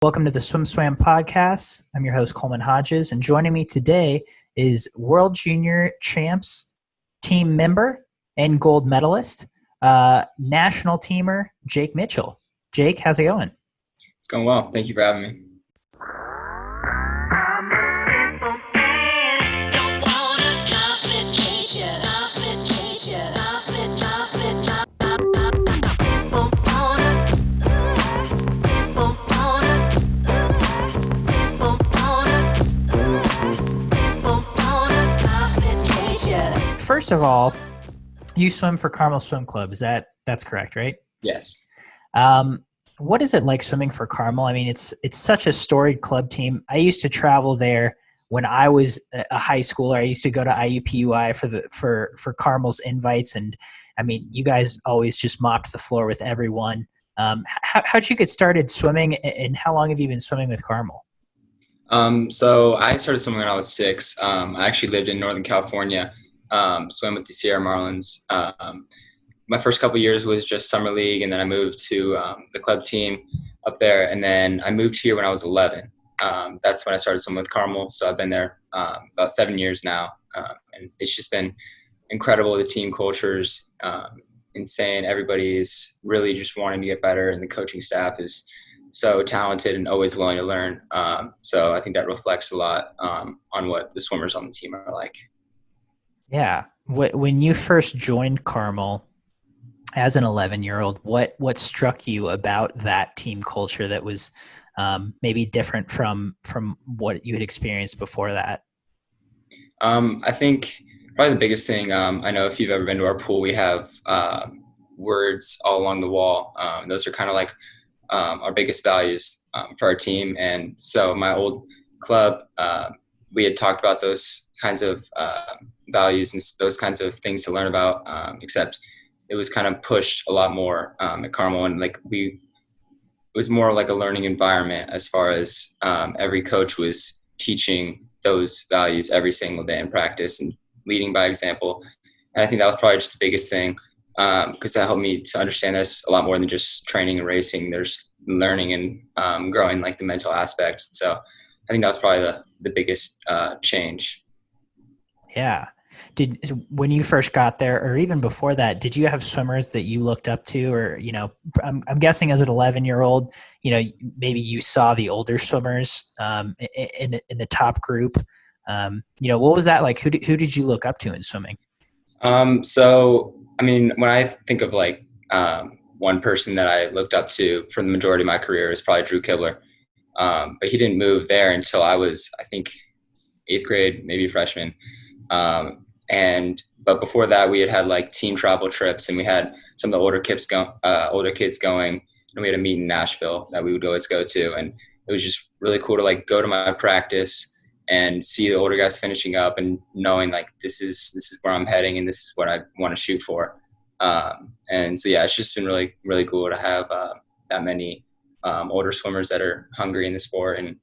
Welcome to the SwimSwam podcast. I'm your host, Coleman Hodges, and joining me today is World Junior Champs team member and gold medalist, national teamer, Jake Mitchell. Jake, how's it going? It's going well. Thank you for having me. First of all, you swim for Carmel Swim Club. That's correct, right? Yes. What is it like swimming for Carmel? I mean, it's such a storied club team. I used to travel there when I was a high schooler. I used to go to IUPUI for Carmel's invites, and I mean, you guys always just mopped the floor with everyone. How'd you get started swimming, and how long have you been swimming with Carmel? So I started swimming when I was 6. I actually lived in Northern California. Swam with the Sierra Marlins. My first couple years was just summer league, and then I moved to the club team up there, and then I moved here when I was 11. That's when I started swimming with Carmel, so I've been there about 7 years now, and it's just been incredible. The team culture's insane. Everybody's really just wanting to get better, and the coaching staff is so talented and always willing to learn. So I think that reflects a lot on what the swimmers on the team are like. Yeah. When you first joined Carmel as an 11-year-old, what struck you about that team culture that was maybe different from what you had experienced before that? I think probably the biggest thing, I know if you've ever been to our pool, we have words all along the wall. Those are kind of like our biggest values for our team. And so my old club, we had talked about those kinds of values and those kinds of things to learn about, except it was kind of pushed a lot more at Carmel, and it was more like a learning environment as far as every coach was teaching those values every single day in practice and leading by example. And I think that was probably just the biggest thing, because that helped me to understand this a lot more than just training and racing. There's learning and growing like the mental aspects. So I think that was probably the biggest change. Yeah. When you first got there, or even before that, did you have swimmers that you looked up to, or, I'm guessing as an 11-year-old, maybe you saw the older swimmers in the top group. What was that like? Who did you look up to in swimming? So, I mean, when I think of one person that I looked up to for the majority of my career is probably Drew Kibler. But he didn't move there until I was, I think, 8th grade, maybe freshman. But before that, we had like team travel trips, and we had some of the older kids going, and we had a meet in Nashville that we would always go to. And it was just really cool to go to my practice and see the older guys finishing up and knowing this is where I'm heading and this is what I want to shoot for. And so, yeah, it's just been really, really cool to have that many older swimmers that are hungry in the sport, and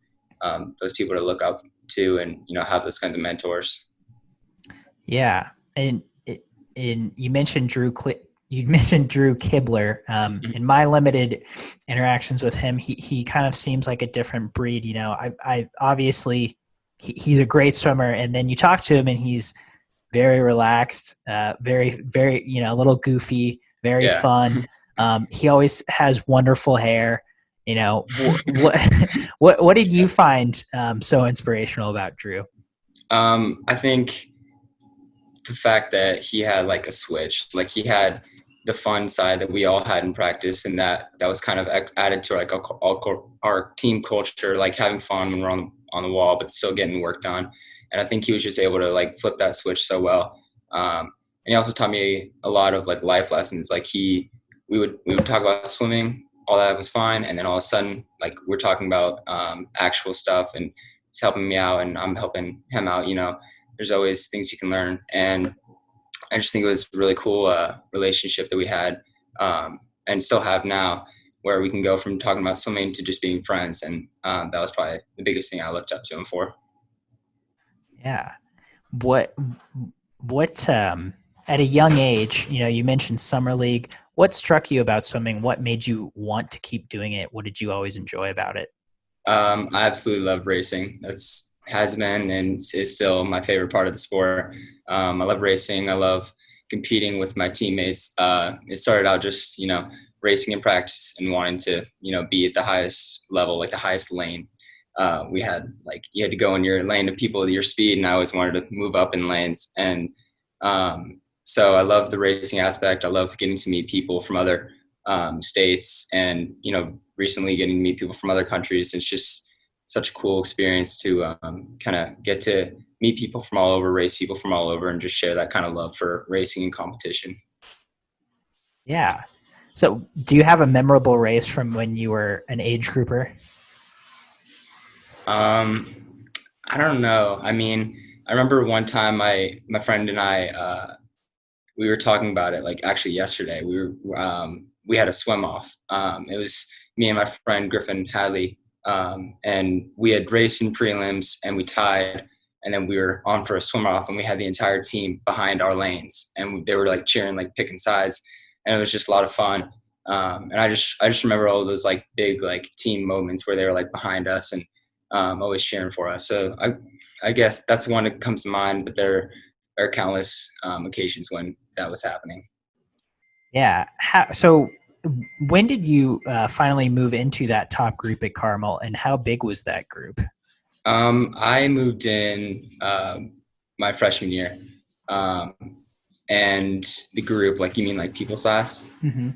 those people to look up to, and have those kinds of mentors. Yeah, and you mentioned Drew Kibler. In my limited interactions with him, he kind of seems like a different breed. I obviously he's a great swimmer, and then you talk to him, and he's very relaxed, very a little goofy, very fun. He always has wonderful hair. What did you find so inspirational about Drew? I think the fact that he had a switch, he had the fun side that we all had in practice, and that was kind of added to our team culture, having fun when we're on the wall, but still getting work done. And I think he was just able to flip that switch so well. And he also taught me a lot of life lessons. We would talk about swimming, all that was fine, and then all of a sudden we're talking about actual stuff, and he's helping me out and I'm helping him out. There's always things you can learn, and I just think it was a really cool relationship that we had and still have now, where we can go from talking about swimming to just being friends. And that was probably the biggest thing I looked up to him for. Yeah. What at a young age, you mentioned summer league. What struck you about swimming? What made you want to keep doing it? What did you always enjoy about it? I absolutely love racing. That's has been and is still my favorite part of the sport. I love racing. I love competing with my teammates. It started out just racing in practice and wanting to be at the highest level, like the highest lane. We had like you had to go in your lane to people with your speed, and I always wanted to move up in lanes. And so I love the racing aspect. I love getting to meet people from other states, and recently getting to meet people from other countries. It's just such a cool experience to kind of get to meet people from all over, race people from all over, and just share that kind of love for racing and competition. Yeah. So, do you have a memorable race from when you were an age grouper? I don't know. I mean, I remember one time my friend and I we were talking about it like actually yesterday. We had a swim off. It was me and my friend Griffin Hadley, and we had raced in prelims and we tied, and then we were on for a swim off, and we had the entire team behind our lanes, and they were like cheering, like picking sides, and it was just a lot of fun. And I just remember all those like big like team moments where they were like behind us and always cheering for us. So I guess that's one that comes to mind, but there are countless occasions when that was happening. Yeah. So, when did you finally move into that top group at Carmel, and how big was that group? I moved in my freshman year, um, and the group, like you mean like people size? Mm-hmm.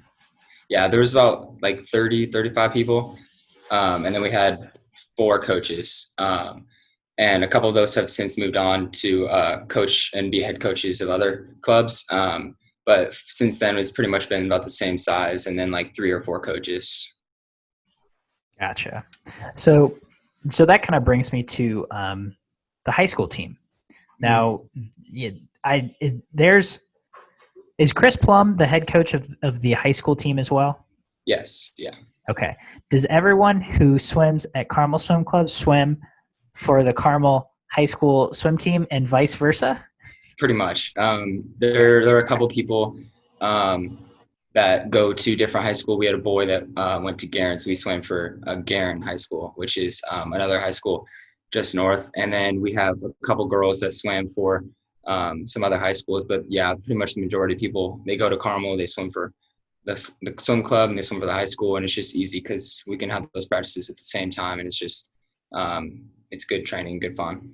Yeah, there was about like 30, 35 people, and then we had four coaches. And a couple of those have since moved on to coach and be head coaches of other clubs. But since then, it's pretty much been about the same size, and then like three or four coaches. Gotcha. So, so that kind of brings me to the high school team. Mhm. Now, yeah, is Chris Plum the head coach of the high school team as well? Yes, yeah, Okay. Does everyone who swims at Carmel Swim Club swim for the Carmel High School swim team and vice versa? pretty much. There are a couple people um, that go to different high school. We had a boy that went to Guerin, so we swam for Guerin High School, which is another high school just north. And then we have a couple girls that swam for some other high schools. But yeah, pretty much the majority of people, they go to Carmel, they swim for the swim club, and they swim for the high school. And it's just easy because we can have those practices at the same time. And it's just, it's good training, good fun.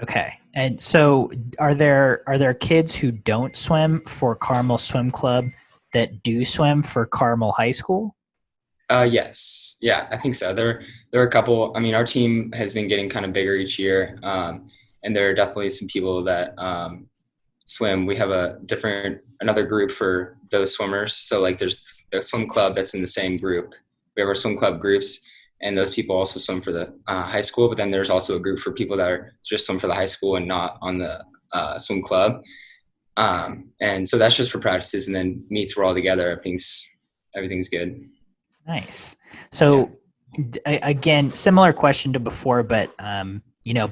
Okay. And so are there kids who don't swim for Carmel Swim Club that do swim for Carmel High School? Yes, yeah, I think so. There are a couple. I mean, our team has been getting kind of bigger each year, and there are definitely some people that swim. We have another group for those swimmers. So like, there's the swim club that's in the same group. We have our swim club groups, and those people also swim for the high school. But then there's also a group for people that are just swim for the high school and not on the swim club. And so that's just for practices, and then meets we're all together. Everything's good. Nice. Yeah. So again, similar question to before, but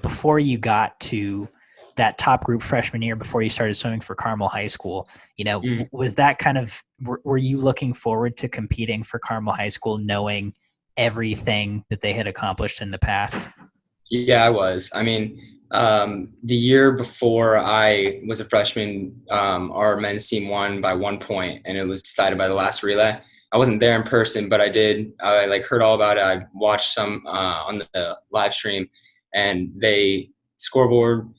before you got to that top group freshman year, before you started swimming for Carmel High School, Mm. was that kind of were you looking forward to competing for Carmel High School, knowing everything that they had accomplished in the past? Yeah, I was. I mean, the year before I was a freshman, our men's team won by 1 point, and it was decided by the last relay. I wasn't there in person, but I did. I like heard all about it. I watched some on the live stream, and they scoreboard.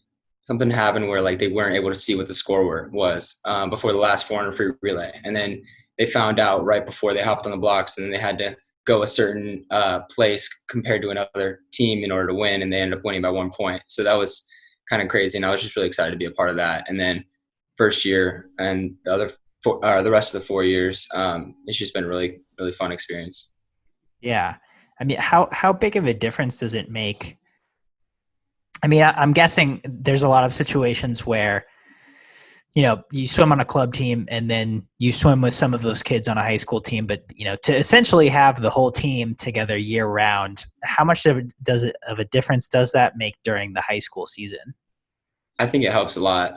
Something happened where like they weren't able to see what the score was before the last 400 free relay, and then they found out right before they hopped on the blocks, and then they had to go a certain place compared to another team in order to win, and they ended up winning by 1 point. So that was kind of crazy, and I was just really excited to be a part of that. And then first year and the rest of the 4 years, it's just been a really really fun experience. Yeah. I mean, how big of a difference does it make? I mean, I'm guessing there's a lot of situations where you swim on a club team and then you swim with some of those kids on a high school team, but to essentially have the whole team together year round, how much of a difference does that make during the high school season? I think it helps a lot.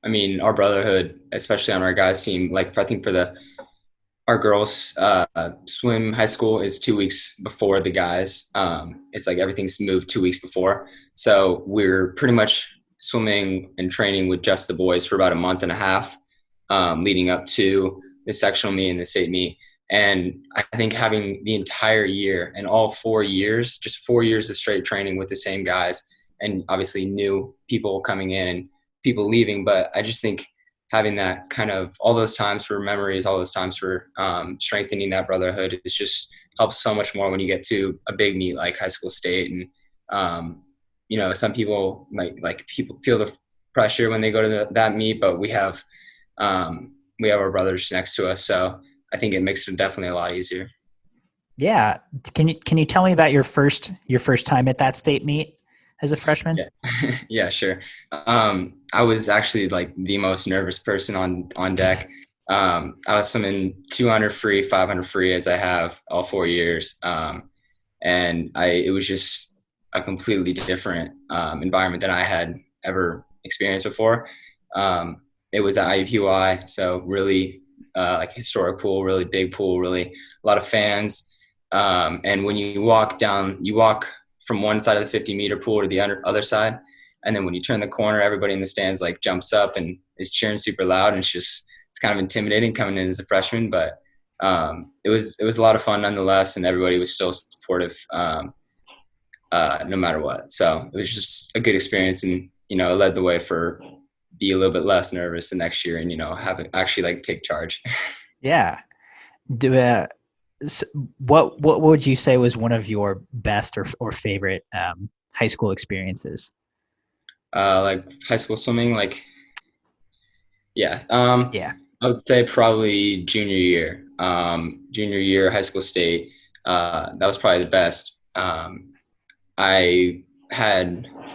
I mean, our brotherhood, especially on our guys team, like I think for our girls swim high school is 2 weeks before the guys. It's like everything's moved 2 weeks before. So we're pretty much swimming and training with just the boys for about a month and a half, leading up to the sectional meet and the state meet. And I think having the entire year and all 4 years, just 4 years of straight training with the same guys, and obviously new people coming in and people leaving. But I just think having that kind of all those times for memories, all those times for strengthening that brotherhood, it just helps so much more when you get to a big meet like high school state. And, some people might people feel the pressure when they go to that meet, but we have our brothers next to us. So I think it makes it definitely a lot easier. Yeah. Can you tell me about your first time at that state meet as a freshman? Yeah, yeah, sure. I was actually like the most nervous person on deck. I was swimming 200 free, 500 free as I have all 4 years. And it was just a completely different environment than I had ever experienced before. It was at IUPUI, so really like historic pool, really big pool, really a lot of fans. And when you walk from one side of the 50-meter pool to the other side. And then when you turn the corner, everybody in the stands like jumps up and is cheering super loud. And it's kind of intimidating coming in as a freshman, but it was a lot of fun nonetheless. And everybody was still supportive no matter what. So it was just a good experience, and, it led the way for be a little bit less nervous the next year and, have it actually like take charge. Yeah. What would you say was one of your best or favorite high school experiences? Like high school swimming, yeah. Yeah. I would say probably junior year. Junior year, high school state. That was probably the best. I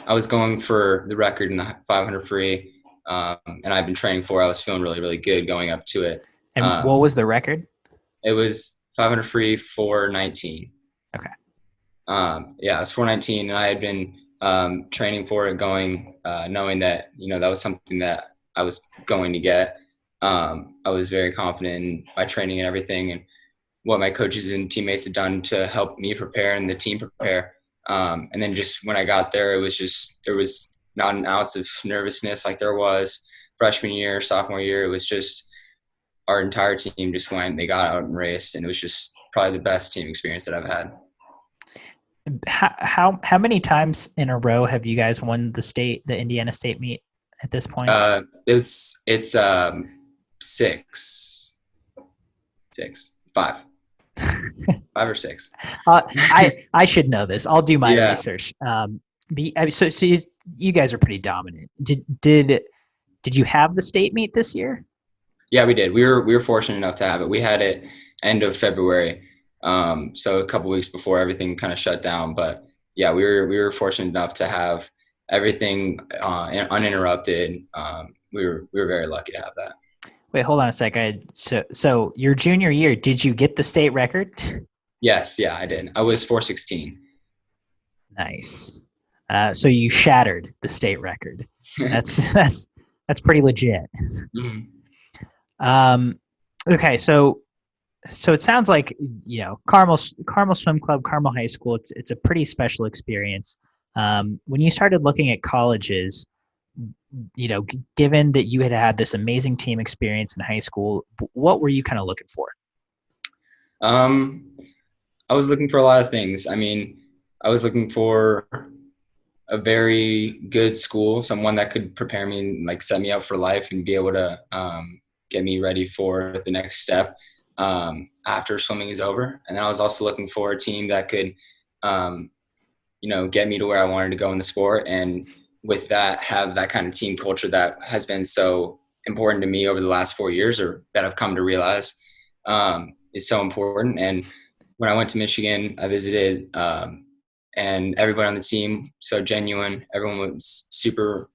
was going for the record in the 500 free, and I've been training for it. I was feeling really, really good going up to it. And what was the record? It was 500 free, 419. Okay. Yeah, it was 419, and I had been training for it, knowing that that was something that I was going to get. I was very confident in my training and everything, and what my coaches and teammates had done to help me prepare and the team prepare. And then just when I got there, there was not an ounce of nervousness like there was freshman year, sophomore year. It was just our entire team just went, they got out and raced, and it was just probably the best team experience that I've had. How many times in a row have you guys won the Indiana State meet at this point? It's 5 or 6. I should know this. I'll do my research. So you guys are pretty dominant. Did you have the state meet this year? Yeah, we did. We were fortunate enough to have it. We had it end of February, so a couple weeks before everything kind of shut down. But yeah, we were fortunate enough to have everything uninterrupted. We were very lucky to have that. Wait, hold on a sec. So your junior year, did you get the state record? Yes, yeah, I did. I was 416. Nice. So you shattered the state record. That's pretty legit. Mm-hmm. Okay, so it sounds like Carmel Swim Club, Carmel High School. It's a pretty special experience. When you started looking at colleges, given that you had this amazing team experience in high school, what were you kind of looking for? I was looking for a lot of things. I mean, I was looking for a very good school, someone that could prepare me and like set me up for life and be able to get me ready for the next step after swimming is over. And then I was also looking for a team that could, get me to where I wanted to go in the sport. And with that, have that kind of team culture that has been so important to me over the last 4 years, or that I've come to realize is so important. And when I went to Michigan, I visited, and everybody on the team, so genuine. Everyone was super,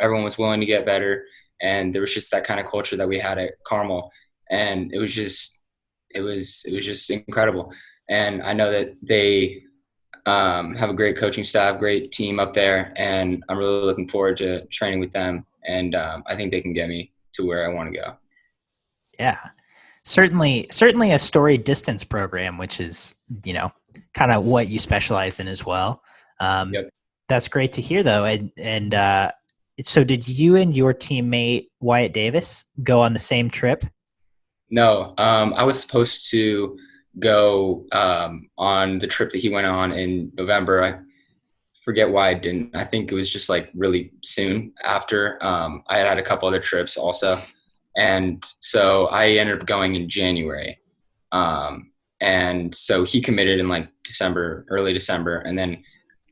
everyone was willing to get better. And there was just that kind of culture that we had at Carmel. And it was just incredible. And I know that they have a great coaching staff, great team up there. And I'm really looking forward to training with them. And I think they can get me to where I want to go. Yeah. Certainly a story distance program, which is, you know, kind of what you specialize in as well. Um, Yep. that's great to hear, though. And so, did you and your teammate Wyatt Davis go on the same trip? No, I was supposed to go on the trip that he went on in November. I forget why I didn't. I think it was just like really soon after. I had a couple other trips also, and so I ended up going in January. And so he committed in like December, early December, and then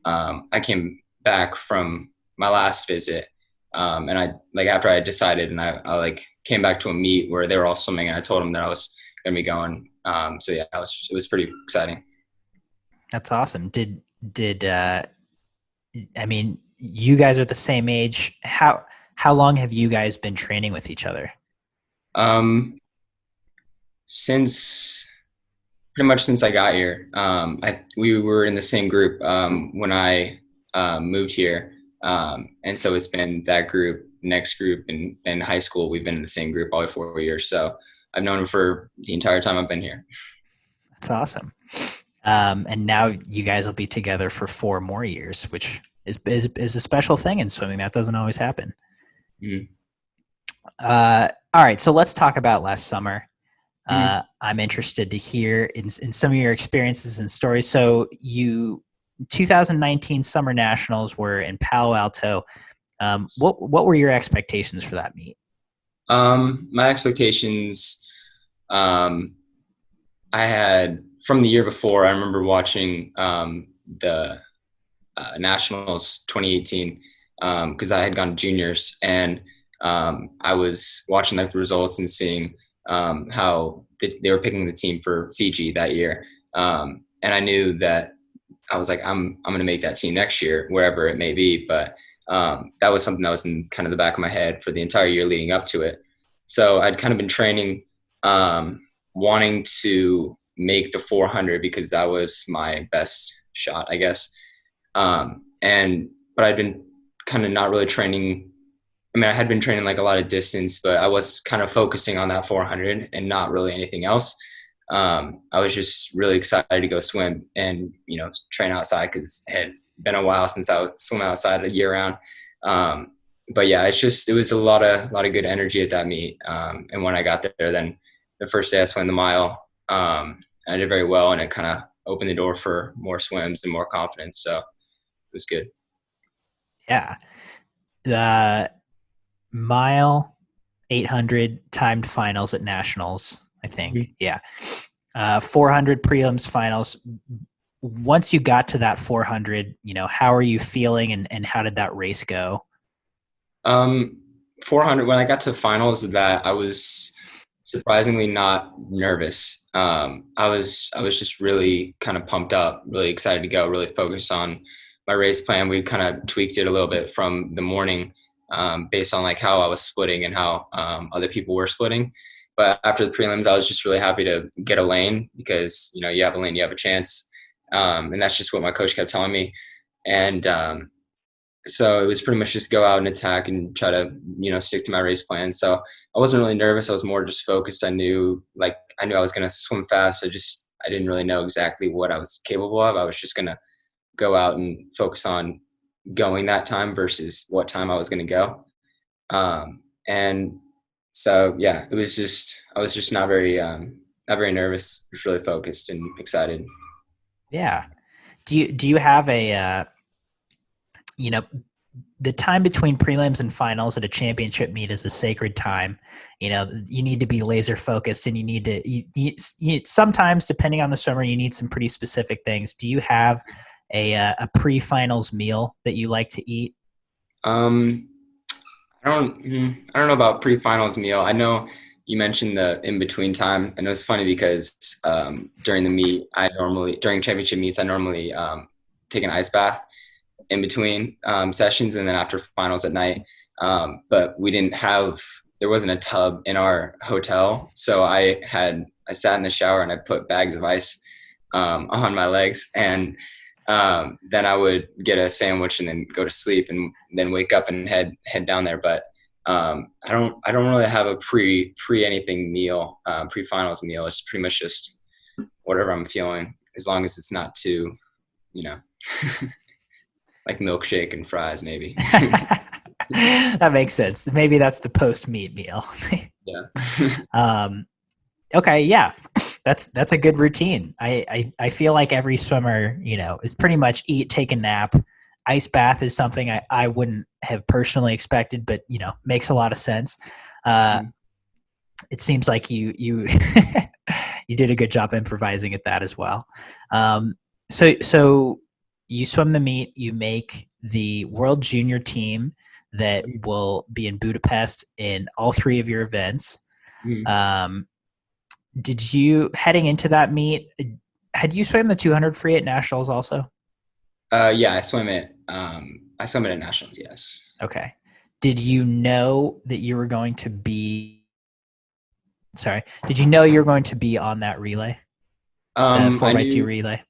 I came back from my last visit, and I like after I had decided, and I like came back to a meet where they were all swimming, and I told them that I was gonna be going. So yeah, it was pretty exciting. That's awesome. Did I mean, you guys are the same age. How long have you guys been training with each other? Um, since pretty much since I got here, we were in the same group when I moved here, and so it's been that group, next group, and in high school we've been in the same group all 4 years. So I've known him for the entire time I've been here. That's awesome. And now you guys will be together for 4 more years, which is a special thing in swimming. That doesn't always happen. Mhm. All right, so let's talk about last summer. Mhm. I'm interested to hear in some of your experiences and stories. So you 2019 Summer Nationals were in Palo Alto. What were your expectations for that meet? My expectations, um, I had from the year before. I remember watching the Nationals 2018 because I had gone to juniors, and I was watching like the results and seeing how they were picking the team for Fiji that year, and I knew that I was like, I'm going to make that team next year, wherever it may be. But that was something that was in kind of the back of my head for the entire year leading up to it. So I'd kind of been training, wanting to make the 400 because that was my best shot, I guess. But I'd been kind of not really training. I mean, I had been training like a lot of distance, but I was kind of focusing on that 400 and not really anything else. I was just really excited to go swim and, train outside because it had been a while since I would swim outside a year round. But yeah, it was a lot of good energy at that meet. And when I got there, then the first day I swam the mile, I did very well, and it kind of opened the door for more swims and more confidence. So it was good. Yeah, the mile 800 timed finals at nationals, I think. Mhm. Yeah, 400 prelims finals. Once you got to that 400, how are you feeling, and how did that race go? Um, 400. When I got to finals, that I was surprisingly not nervous. I was just really kind of pumped up, really excited to go, really focused on my race plan. We kind of tweaked it a little bit from the morning, based on like how I was splitting and how other people were splitting. But after the prelims, I was just really happy to get a lane because you have a lane, you have a chance, and that's just what my coach kept telling me. And so it was pretty much just go out and attack and try to stick to my race plan. So I wasn't really nervous. I was more just focused. I knew I was going to swim fast. I didn't really know exactly what I was capable of. I was just going to go out and focus on going that time versus what time I was going to go. And so yeah, I was just not very nervous. Just really focused and excited. Yeah. Do you have a you know the time between prelims and finals at a championship meet is a sacred time. You need to be laser focused, and sometimes, depending on the swimmer, you need some pretty specific things. Do you have a pre-finals meal that you like to eat? Um, I don't know about pre-finals meal. I know you mentioned the in-between time, and it was funny because during the meet, during championship meets, I normally take an ice bath in between sessions, and then after finals at night. But there wasn't a tub in our hotel, so I sat in the shower and I put bags of ice on my legs, and then I would get a sandwich and then go to sleep, and then wake up and head down there. But I don't really have a pre anything meal, pre finals meal. It's pretty much just whatever I'm feeling, as long as it's not too, you know, like milkshake and fries, maybe. That makes sense. Maybe that's the post meet meal. Yeah. Okay, yeah, that's a good routine. I feel like every swimmer, is pretty much eat, take a nap. Ice bath is something I wouldn't have personally expected, but makes a lot of sense. Mhm. It seems like you you did a good job improvising at that as well. So you swim the meet, you make the World Junior team that will be in Budapest in all three of your events. Mhm. Um, did you heading into that meet? Had you swam the 200 free at nationals also? Yeah, I swim it. I swim it at nationals. Yes. Okay. Did you know that you were going to be? Sorry. Did you know you were going to be on that relay, the I 4x2 knew relay?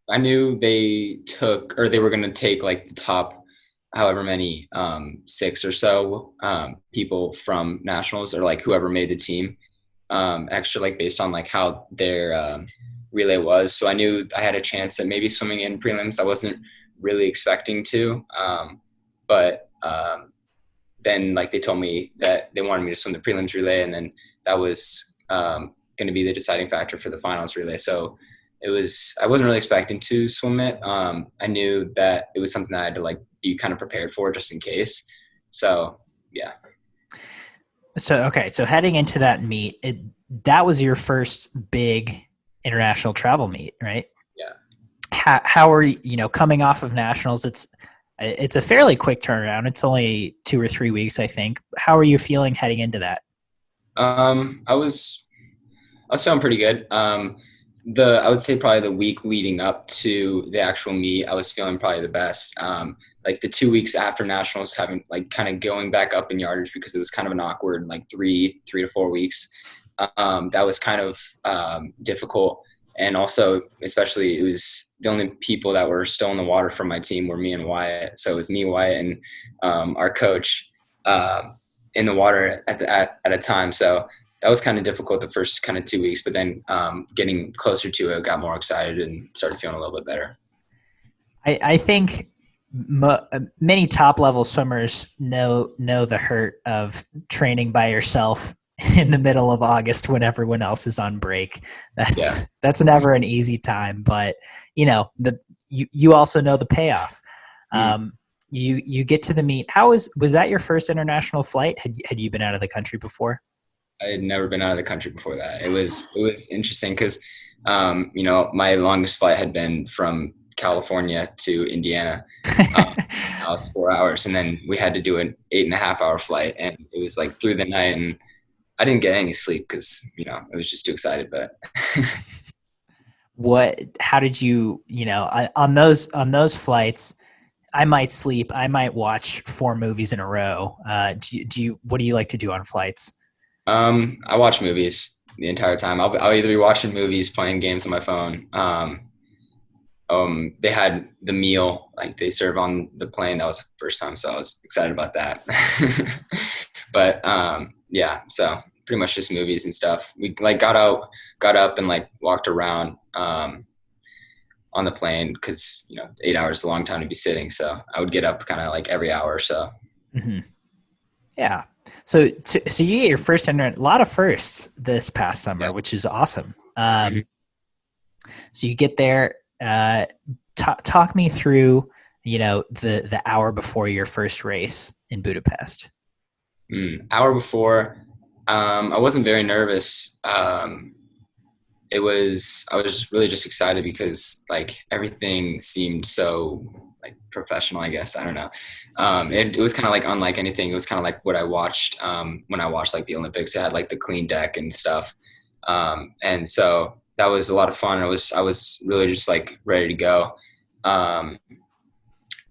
I knew they took, or they were going to take like the top, however many, six or so people from nationals, or like whoever made the team, actually, like based on like how their relay was. So I knew I had a chance at maybe swimming in prelims. I wasn't really expecting to, but then like they told me that they wanted me to swim the prelims relay, and then that was going to be the deciding factor for the finals relay. So I wasn't really expecting to swim it. I knew that it was something that I had to like be kind of prepared for just in case. So yeah. So okay, so heading into that meet, that was your first big international travel meet, right? Yeah. How are you coming off of nationals? It's a fairly quick turnaround. It's only 2 or 3 weeks, I think. How are you feeling heading into that? I was feeling pretty good. I would say probably the week leading up to the actual meet, I was feeling probably the best. Like the 2 weeks after nationals, having like kind of going back up in yardage because it was kind of an awkward like three to 4 weeks. That was kind of difficult, and also especially it was the only people that were still in the water from my team were me and Wyatt. So it was me, Wyatt, and our coach in the water at a time. So that was kind of difficult the first kind of 2 weeks, but then getting closer to it, got more excited and started feeling a little bit better. I think many top level swimmers know the hurt of training by yourself in the middle of August when everyone else is on break. Yeah. That's never an easy time, but you also know the payoff. Mm. You get to the meet. Was that your first international flight? Had you been out of the country before? I had never been out of the country before that. It was interesting because, my longest flight had been from California to Indiana. Now it's 4 hours, and then we had to do an 8.5 hour flight, and it was like through the night, and I didn't get any sleep because I was just too excited. But How did on those flights? I might sleep. I might watch 4 movies in a row. What do you like to do on flights? I watch movies the entire time. I'll either be watching movies, playing games on my phone. They had the meal like they serve on the plane. That was the first time, so I was excited about that. But yeah, so pretty much just movies and stuff. We like got up and like walked around on the plane because 8 hours is a long time to be sitting. So I would get up kind of like every hour or so. Mm-hmm. Yeah. So you get your first a lot of firsts this past summer, Yeah. which is awesome. Mhm. So you get there. Talk me through, the hour before your first race in Budapest. Hour before, I wasn't very nervous. I was really just excited because like everything seemed so like professional, I guess. I don't know. It was kind of like unlike anything. It was kind of like what I watched when I watched like the Olympics. It had like the clean deck and stuff. And so that was a lot of fun. I was really just like ready to go. Um,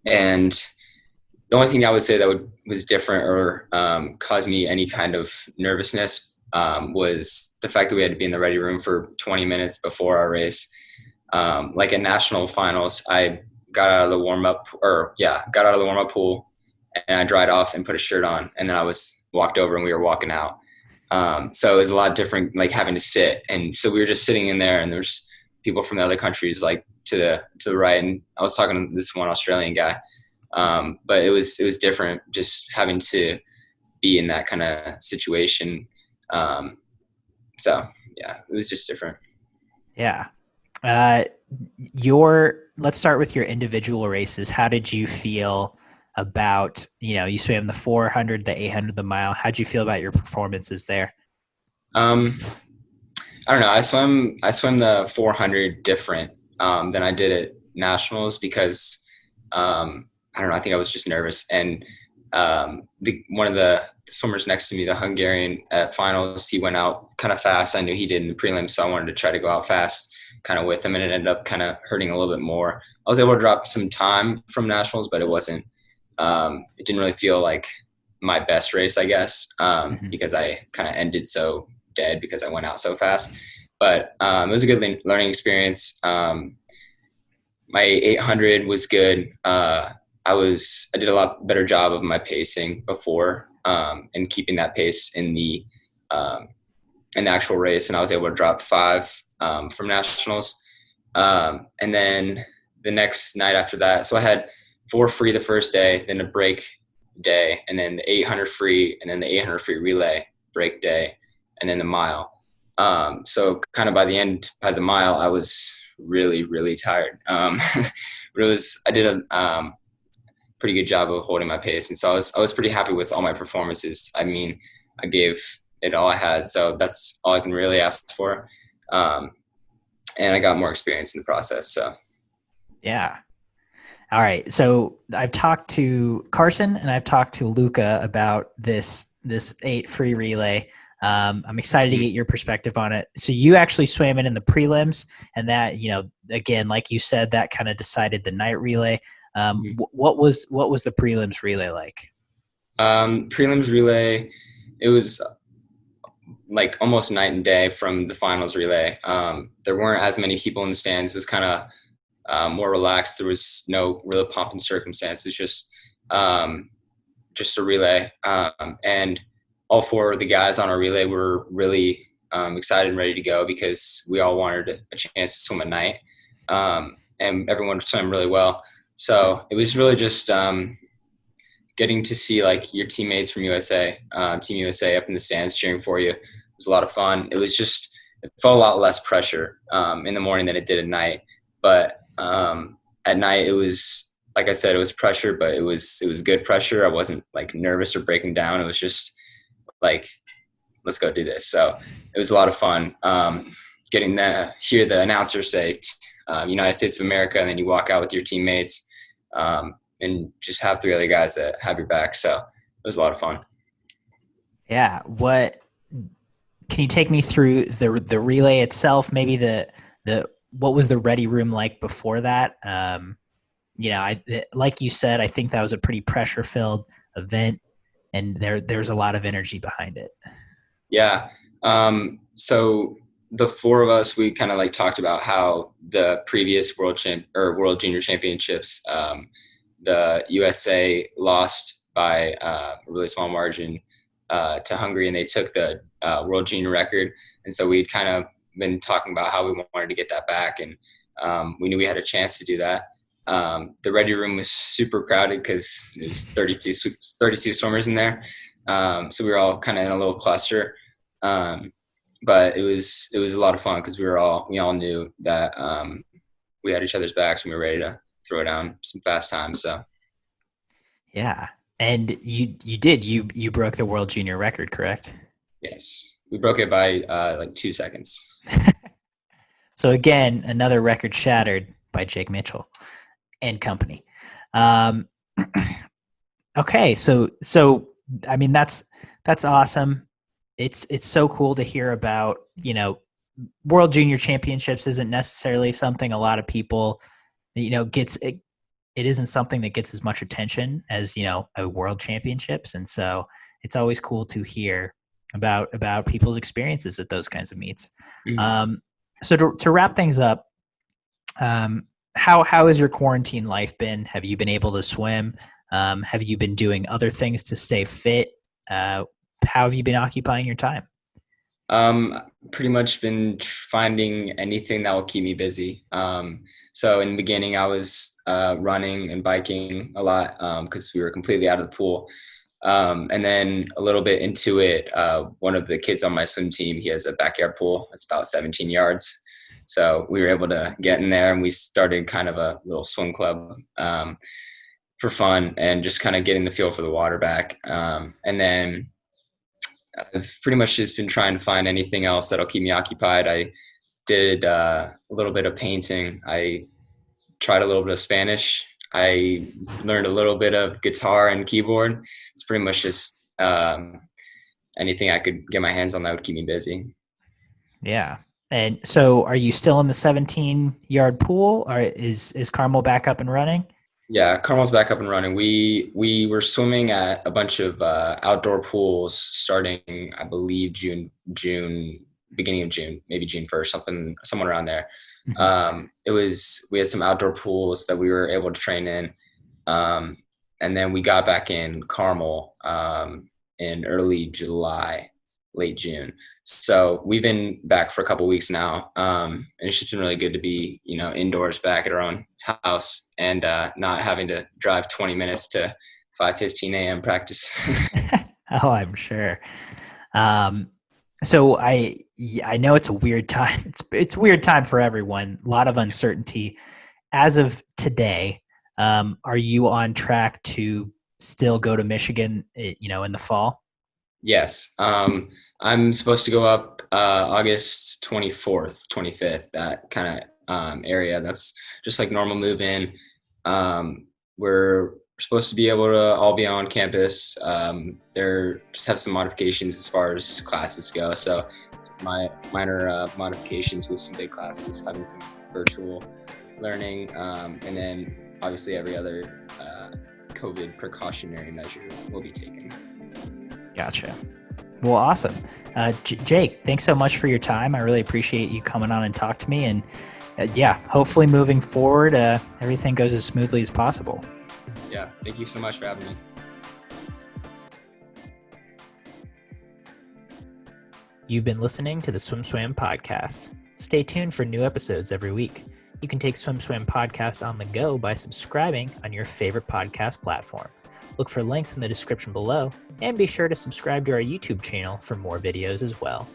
and the only thing I would say that was different or caused me any kind of nervousness was the fact that we had to be in the ready room for 20 minutes before our race. Like at national finals, I got out of the warm up pool, and I dried off and put a shirt on, and then I walked over and we were walking out. So it was a lot different, like having to sit. And so we were just sitting in there, and there's people from the other countries like to the right. And I was talking to this one Australian guy. But it was different just having to be in that kind of situation. So yeah, it was just different. Yeah. Let's start with your individual races. How did you feel about, you swam the 400, the 800, the mile? How'd you feel about your performances there? I don't know. I swam the 400 different than I did at nationals because I don't know. I think I was just nervous. And one of the swimmers next to me, the Hungarian at finals, he went out kind of fast. I knew he did in the prelims, so I wanted to try to go out fast kind of with him, and it ended up kind of hurting a little bit more. I was able to drop some time from nationals, but it wasn't it didn't really feel like my best race, I guess, because I kind of ended so dead because I went out so fast. But it was a good learning experience. My 800 was good. I did a lot better job of my pacing before, and keeping that pace in the actual race. And I was able to drop 5 from nationals. And then the next night after that, so I had 4 free the first day, then a break day, and then the 800 free, and then the 800 free relay break day, and then the mile. So kind of by the mile, I was really, really tired. But I did a pretty good job of holding my pace. And so I was pretty happy with all my performances. I mean, I gave it all I had. So that's all I can really ask for. And I got more experience in the process. So. Yeah. All right. So I've talked to Carson and I've talked to Luca about this 8 free relay. I'm excited to get your perspective on it. So you actually swam it in the prelims, and that, again, like you said, that kind of decided the night relay. What was the prelims relay like? Prelims relay, it was like almost night and day from the finals relay. There weren't as many people in the stands. It was kind of more relaxed. There was no real pomp and circumstance. It was just a relay. And all 4 of the guys on our relay were really excited and ready to go because we all wanted a chance to swim at night. And everyone swam really well. So it was really just getting to see like your teammates from USA, Team USA up in the stands cheering for you. It was a lot of fun. It felt a lot less pressure in the morning than it did at night. But at night, it was, like I said, it was pressure, but it was good pressure. I wasn't like nervous or breaking down. It was just like, let's go do this. So it was a lot of fun getting to hear the announcer say United States of America, and then you walk out with your teammates and just have 3 other guys that have your back. So it was a lot of fun. Yeah. Can you take me through the relay itself? Maybe what was the ready room like before that? Like you said, I think that was a pretty pressure filled event, and there's a lot of energy behind it. Yeah. So the 4 of us, we kind of like talked about how the previous World Junior Championships, the USA lost by a really small margin to Hungary, and they took the World Junior record. And so we'd kind of been talking about how we wanted to get that back, and we knew we had a chance to do that. The ready room was super crowded because there's 32 swimmers in there. So we were all kind of in a little cluster. But it was a lot of fun because we all knew that we had each other's backs and we were ready to throw down some fast times. So yeah. And you broke the World Junior record, correct? Yes. We broke it by like 2 seconds. So again, another record shattered by Jake Mitchell and company. Okay. So I mean, that's awesome. It's so cool to hear about, World Junior Championships isn't necessarily something a lot of people, it isn't something that gets as much attention as, a World Championships. And so it's always cool to hear about people's experiences at those kinds of meets. Mm-hmm. So to wrap things up, how has your quarantine life been? Have you been able to swim? Have you been doing other things to stay fit? How have you been occupying your time? Pretty much been finding anything that will keep me busy. So in the beginning, I was running and biking a lot because we were completely out of the pool. And then a little bit into it, one of the kids on my swim team, he has a backyard pool. It's about 17 yards. So we were able to get in there and we started kind of a little swim club for fun and just kind of getting the feel for the water back. And then I've pretty much just been trying to find anything else that'll keep me occupied. I did a little bit of painting. I tried a little bit of Spanish. I learned a little bit of guitar and keyboard. It's pretty much just anything I could get my hands on that would keep me busy. Yeah. And so are you still in the 17-yard pool, or is Carmel back up and running? Yeah, Carmel's back up and running. We were swimming at a bunch of outdoor pools starting, I believe, beginning of June, maybe June 1st, somewhere around there. Mm-hmm. We had some outdoor pools that we were able to train in. And then we got back in Carmel in early July, late June. So we've been back for a couple of weeks now. And it's just been really good to be, indoors back at our own house and not having to drive 20 minutes to 5:15 a.m. practice. Oh, I'm sure. So I know it's a weird time. It's a weird time for everyone. A lot of uncertainty. As of today, are you on track to still go to Michigan, in the fall? Yes. I'm supposed to go up August 24th, 25th, that kind of area. That's just like normal move in. We're supposed to be able to all be on campus. There just have some modifications as far as classes go. So my minor modifications with some big classes, having some virtual learning, and then obviously every other COVID precautionary measure will be taken. Gotcha. Well, awesome. Jake, thanks so much for your time. I really appreciate you coming on and talk to me. And hopefully moving forward, everything goes as smoothly as possible. Yeah. Thank you so much for having me. You've been listening to the SwimSwam podcast. Stay tuned for new episodes every week. You can take SwimSwam podcast on the go by subscribing on your favorite podcast platform. Look for links in the description below, and be sure to subscribe to our YouTube channel for more videos as well.